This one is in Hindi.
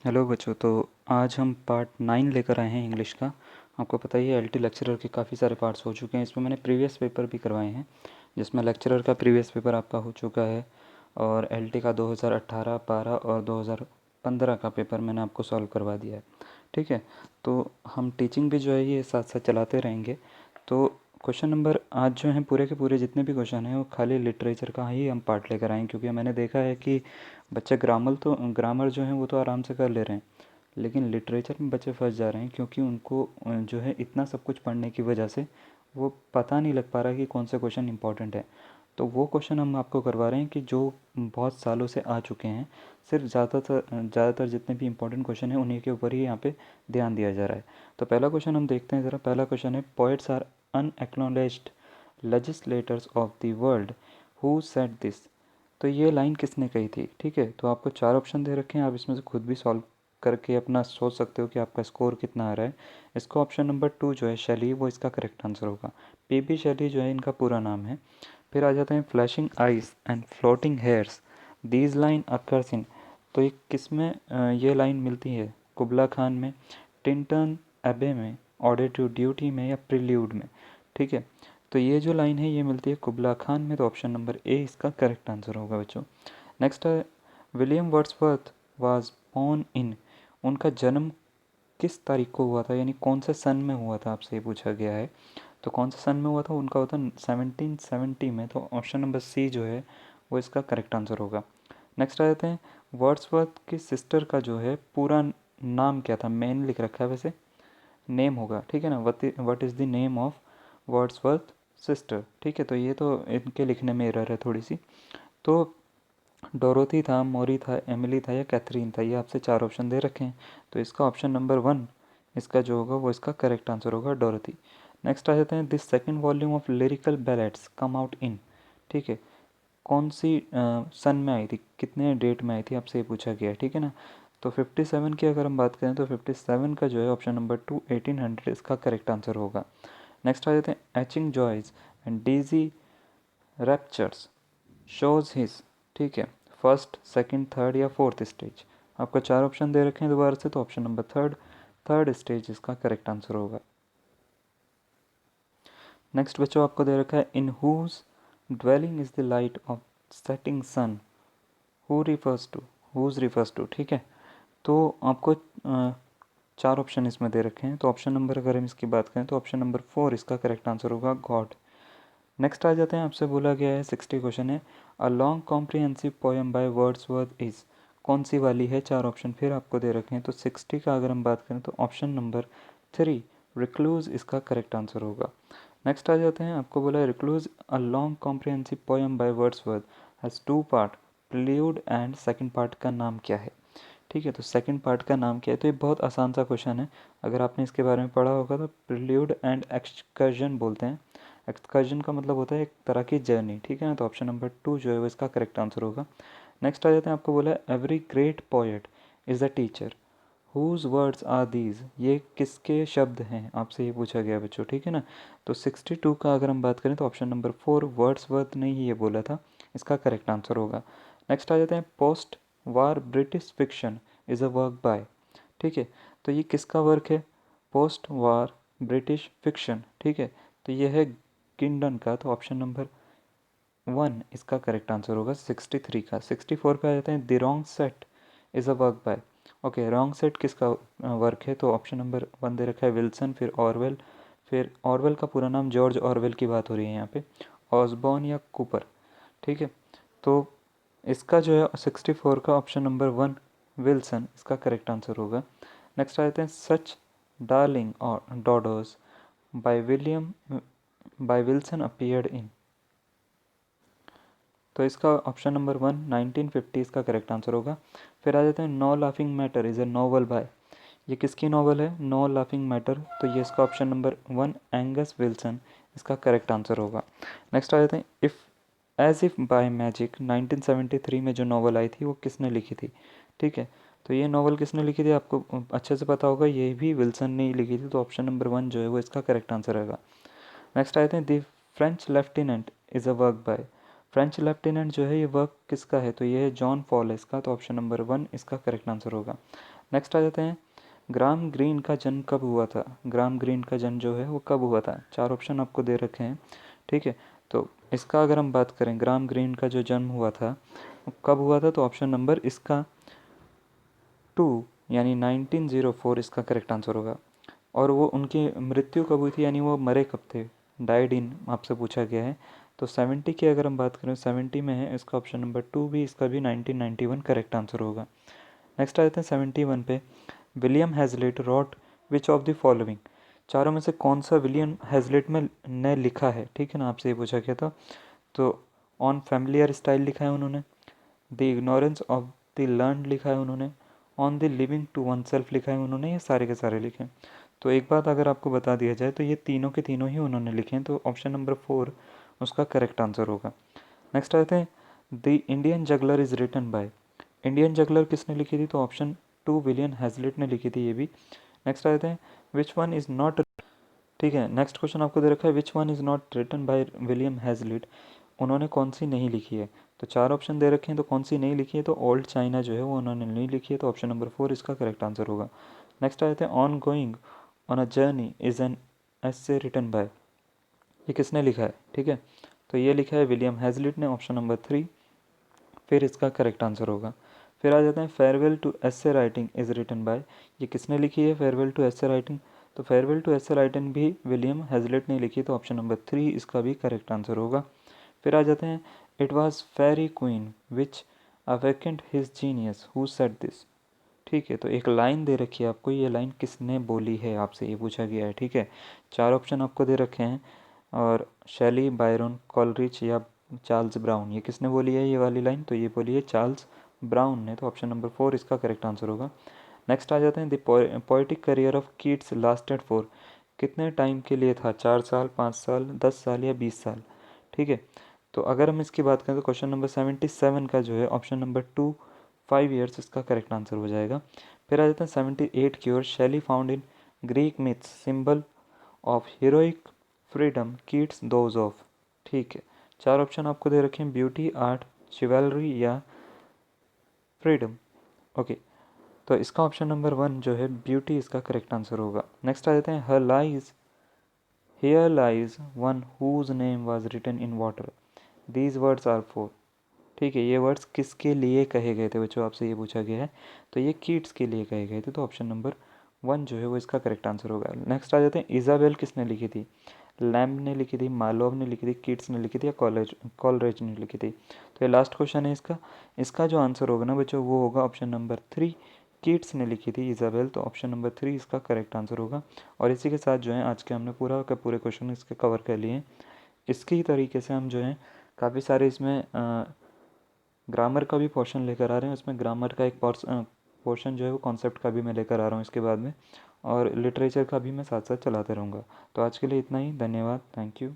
हेलो बच्चों। तो आज हम पार्ट 9 लेकर आए हैं इंग्लिश का। आपको पता ही है एलटी लेक्चरर के काफ़ी सारे पार्ट्स हो चुके हैं। इसमें मैंने प्रीवियस पेपर भी करवाए हैं, जिसमें लेक्चरर का प्रीवियस पेपर आपका हो चुका है और एलटी का 2018, 12 और 2015 का पेपर मैंने आपको सॉल्व करवा दिया है। ठीक है, तो हम टीचिंग भी जो है ये साथ साथ चलाते रहेंगे। तो क्वेश्चन नंबर आज जो हैं पूरे के पूरे जितने भी क्वेश्चन हैं वो खाली लिटरेचर का ही हम पार्ट लेकर आए हैं, क्योंकि मैंने देखा है कि बच्चे ग्रामर जो है वो तो आराम से कर ले रहे हैं, लेकिन लिटरेचर में बच्चे फंस जा रहे हैं, क्योंकि उनको जो है इतना सब कुछ पढ़ने की वजह से वो पता नहीं लग पा रहा कि कौन सा क्वेश्चन इंपॉर्टेंट है। तो वो क्वेश्चन हम आपको करवा रहे हैं कि जो बहुत सालों से आ चुके हैं। सिर्फ ज़्यादातर जितने भी इंपॉर्टेंट क्वेश्चन हैं उन्हीं के ऊपर ही यहाँ पे ध्यान दिया जा रहा है। तो पहला क्वेश्चन हम देखते हैं ज़रा। पहला क्वेश्चन है, poets are unacknowledged legislators of the world, who said this. तो ये लाइन किसने कही थी? ठीक है, तो आपको 4 ऑप्शन दे रखे हैं, आप इसमें से खुद भी सॉल्व करके अपना सोच सकते हो कि आपका स्कोर कितना आ रहा है। इसको ऑप्शन नंबर 2 जो है शैली, वो इसका करेक्ट आंसर होगा। पीबी शैली जो है इनका पूरा नाम है। फिर आ जाते हैं, flashing eyes and floating hairs, these line occurs in. तो ये किस में ये लाइन मिलती है? कुबला खान में, टिंटन एबे में, ऑडिटिव ड्यूटी में, या प्रिल्यूड में। ठीक है, तो ये जो लाइन है ये मिलती है कुबला खान में, तो ऑप्शन नंबर ए इसका करेक्ट आंसर होगा बच्चों। नेक्स्ट है, William Wordsworth was born in. उनका जन्म किस तारीख को हुआ था, यानी कौन से सन में हुआ था, आपसे ये पूछा गया है। तो कौन से सन में हुआ था? उनका हुआ था 1770 में, तो ऑप्शन नंबर सी जो है वो इसका करेक्ट आंसर होगा। नेक्स्ट आ जाते हैं, वर्ड्सवर्थ की सिस्टर का जो है पूरा नाम क्या था? मेन लिख रखा है, वैसे नेम होगा, ठीक है ना। What is the name of Wordsworth sister. ठीक है, तो ये तो इनके लिखने में एरर है थोड़ी सी। तो डोरोथी था, मोरी था, एमिली था, या कैथरीन था। ये आपसे 4 ऑप्शन दे रखे हैं, तो इसका ऑप्शन नंबर 1 इसका जो होगा वो इसका करेक्ट आंसर होगा, डोरोथी। नेक्स्ट आ जाते हैं, this second volume of lyrical ballads come out in. ठीक है, कौन सी सन में आई थी, कितने डेट में आई थी, आपसे ये पूछा गया है, ठीक है ना। तो 57 की अगर हम बात करें तो 57 का जो है ऑप्शन नंबर 2 1800 इसका करेक्ट आंसर होगा। नेक्स्ट आ जाते हैं, aching joys and dizzy raptures shows his. ठीक है, फर्स्ट, सेकंड, थर्ड या फोर्थ स्टेज। आपको 4 ऑप्शन दे रखे हैं दोबारा से, तो ऑप्शन नंबर थर्ड स्टेज इसका करेक्ट आंसर होगा। नेक्स्ट बच्चों आपको दे रखा है, in whose dwelling is the light of setting sun, who refers to, whose refers to. ठीक है, तो आपको 4 ऑप्शन इसमें दे रखे हैं, तो ऑप्शन नंबर अगर हम इसकी बात करें तो ऑप्शन नंबर 4 इसका करेक्ट आंसर होगा, गॉड। नेक्स्ट आ जाते हैं, आपसे बोला गया है 60 क्वेश्चन है, a long comprehensive poem by Wordsworth is. कौन सी वाली है? 4 ऑप्शन फिर आपको दे रखे हैं, तो 60 का अगर हम बात करें तो ऑप्शन नंबर 3 रिक्लूज इसका करेक्ट आंसर होगा। नेक्स्ट आ जाते हैं, आपको बोला है, recluse a long comprehensive poem by Wordsworth has 2 part, prelude and second part का नाम क्या है? ठीक है, तो सेकंड पार्ट का नाम क्या है? तो ये बहुत आसान सा क्वेश्चन है, अगर आपने इसके बारे में पढ़ा होगा तो प्रील्यूड एंड एक्सकर्जन बोलते हैं। एक्सकर्जन का मतलब होता है एक तरह की जर्नी, ठीक है ना। तो ऑप्शन नंबर 2 जो है वो इसका करेक्ट आंसर होगा। नेक्स्ट आ जाते हैं, आपको बोला है, every great poet is a teacher, whose words are these. ये किसके शब्द हैं, आपसे ये पूछा गया बच्चों, ठीक है ना। तो 62 का अगर हम बात करें तो ऑप्शन नंबर 4 वर्ड्सवर्थ ने ही ये बोला था, इसका करेक्ट आंसर होगा। नेक्स्ट आ जाते हैं, post war British fiction is a work by. ठीक है, तो ये किसका वर्क है? पोस्ट वार ब्रिटिश फिक्शन, ठीक है, तो ये है किंडन का, तो ऑप्शन नंबर 1 इसका करेक्ट आंसर होगा 63 का। 64 पे आ जाते हैं, the wrong set is a work by. Okay, wrong set किसका वर्क है? तो ऑप्शन नंबर 1 दे रखा है विल्सन, फिर ऑरवेल। फिर ऑरवेल का पूरा नाम, जॉर्ज ऑरवेल की बात हो रही है यहाँ पे, ऑसबॉर्न या कूपर। ठीक है, तो इसका जो है 64 का ऑप्शन नंबर 1 विल्सन इसका करेक्ट आंसर होगा। नेक्स्ट आ जाते हैं, सच डार्लिंग और डॉडर्स बाय विल्सन अपीयर्ड इन। तो इसका ऑप्शन नंबर 1 1950 इसका करेक्ट आंसर होगा। फिर आ जाते हैं, no laughing matter is a novel by. ये किसकी नॉवल है, नो लाफिंग मैटर? तो ये इसका ऑप्शन नंबर 1 एंगस विल्सन इसका करेक्ट आंसर होगा। नेक्स्ट आ जाते हैं, if as if by magic 1973 में जो नॉवल आई थी वो किसने लिखी थी? ठीक है, तो ये नॉवल किसने लिखी थी आपको अच्छे से पता होगा, ये भी विल्सन ने ही लिखी थी, तो ऑप्शन नंबर 1 जो है वो इसका करेक्ट आंसर होगा। नेक्स्ट आते हैं, the French lieutenant is a work by. French lieutenant जो है ये वर्क किसका है? तो ये है जॉन फॉलेस का, तो ऑप्शन नंबर 1 इसका करेक्ट आंसर होगा। नेक्स्ट आ जाते हैं, ग्राम ग्रीन का जन्म कब हुआ था। ग्राम ग्रीन का जन्म जो है वो कब हुआ था। 4 ऑप्शन आपको दे रखे हैं, ठीक है। तो इसका अगर हम बात करें, ग्राम ग्रीन का जो जन्म हुआ था वो कब हुआ था, तो ऑप्शन नंबर इसका 2 यानी 1904 इसका करेक्ट आंसर होगा। और वो उनकी मृत्यु कब हुई थी, यानी वो मरे कब थे, डाइड इन आपसे पूछा गया है। तो 70 की अगर हम बात करें, 70 में है, इसका ऑप्शन नंबर 2 भी, इसका भी 1991 करेक्ट आंसर होगा। नेक्स्ट आ जाते हैं 71 पे, William Hazlitt wrote which of the following. चारों में से कौन सा विलियम हैजलिट में ने लिखा है, ठीक है ना, आपसे ये पूछा गया था। तो ऑन फैमिलियर स्टाइल लिखा है उन्होंने, the ignorance of the learn लिखा है उन्होंने, on the living to one self लिखा है उन्होंने, ये सारे के सारे लिखे हैं। तो एक बात अगर आपको बता दिया जाए तो ये तीनों के तीनों ही उन्होंने लिखे हैं, तो ऑप्शन नंबर 4 उसका करेक्ट आंसर होगा। नेक्स्ट आते हैं, the Indian juggler is written by. Indian juggler किसने लिखी थी, तो ऑप्शन 2 विलियम हैजलिट ने लिखी थी ये भी। नेक्स्ट आते हैं, विच वन इज़ नॉट, ठीक है। नेक्स्ट क्वेश्चन आपको दे रखा है, which one is not written by William Hazlitt, उन्होंने कौन सी नहीं लिखी है। तो 4 ऑप्शन दे रखे हैं, तो कौन सी नहीं लिखी है, तो ओल्ड चाइना जो है वो उन्होंने नहीं लिखी है, तो ऑप्शन नंबर 4 इसका करेक्ट आंसर होगा। नेक्स्ट आ जाते हैं, on going on a journey is an essay written by, ये किसने लिखा है, ठीक है। तो ये लिखा है विलियम हैजलिट ने, ऑप्शन नंबर 3 फिर इसका करेक्ट आंसर होगा। फिर आ जाते हैं, farewell to essay writing is written by, ये किसने लिखी है फेयरवेल टू एसे राइटिंग। तो फेयरवेल टू एसे राइटिंग भी विलियम हैजलिट ने लिखी, तो ऑप्शन नंबर 3 इसका भी करेक्ट आंसर होगा। फिर आ जाते हैं, it was fairy queen which awakened his genius who said this, ठीक है। तो एक लाइन दे रखी है आपको, ये लाइन किसने बोली है, आपसे ये पूछा गया है, ठीक है। 4 ऑप्शन आपको दे रखे हैं, और शैली, बायरन, कॉलरिच या चार्ल्स ब्राउन, ये किसने बोली है ये वाली लाइन, तो ये बोली है चार्ल्स ब्राउन ने, तो ऑप्शन नंबर 4 इसका करेक्ट आंसर होगा। नेक्स्ट आ जाते हैं, the poetic career of Keats lasted for, कितने टाइम के लिए था, 4 साल, 5 साल, 10 साल या 20 साल, ठीक है। तो अगर हम इसकी बात करें तो क्वेश्चन नंबर 77 का जो है ऑप्शन नंबर 2 5 ईयर्स इसका करेक्ट आंसर हो जाएगा। फिर आ जाते हैं 78 की ओर, शैली found in Greek myths symbol of heroic freedom Keats those of, ठीक है। 4 ऑप्शन आपको दे रखे हैं, ब्यूटी, आर्ट, शिवेलरी या फ्रीडम, ओके। तो इसका ऑप्शन नंबर 1 जो है ब्यूटी इसका करेक्ट आंसर होगा। नेक्स्ट आ जाते हैं, her lies here lies one whose name was written in water, these words are for, ठीक है। ये वर्ड्स किसके लिए कहे गए थे बच्चों, आपसे ये पूछा गया है। तो ये कीट्स के लिए कहे गए थे, तो ऑप्शन नंबर 1 जो है वो इसका करेक्ट आंसर होगा। नेक्स्ट आ जाते हैं, इज़ाबेल किसने लिखी थी, लैम्ब ने लिखी थी, मार्लोव ने लिखी थी, कीट्स ने लिखी थी या कॉलरेज ने लिखी थी। तो ये लास्ट क्वेश्चन है इसका, इसका जो आंसर होगा ना बच्चों वो होगा ऑप्शन नंबर 3, कीट्स ने लिखी थी इज़ाबेल, तो ऑप्शन नंबर 3 इसका करेक्ट आंसर होगा। और इसी के साथ जो है आज के हमने पूरा का पूरे क्वेश्चन इसके कवर कर लिए हैं। इसके ही तरीके से हम जो है काफ़ी सारे इसमें ग्रामर का भी पोर्शन लेकर आ रहे हैं, उसमें ग्रामर का एक पोर्शन जो है वो कॉन्सेप्ट का भी मैं लेकर आ रहा हूँ इसके बाद में, और लिटरेचर का भी मैं साथ साथ चलाते रहूँगा। तो आज के लिए इतना ही, धन्यवाद, थैंक यू।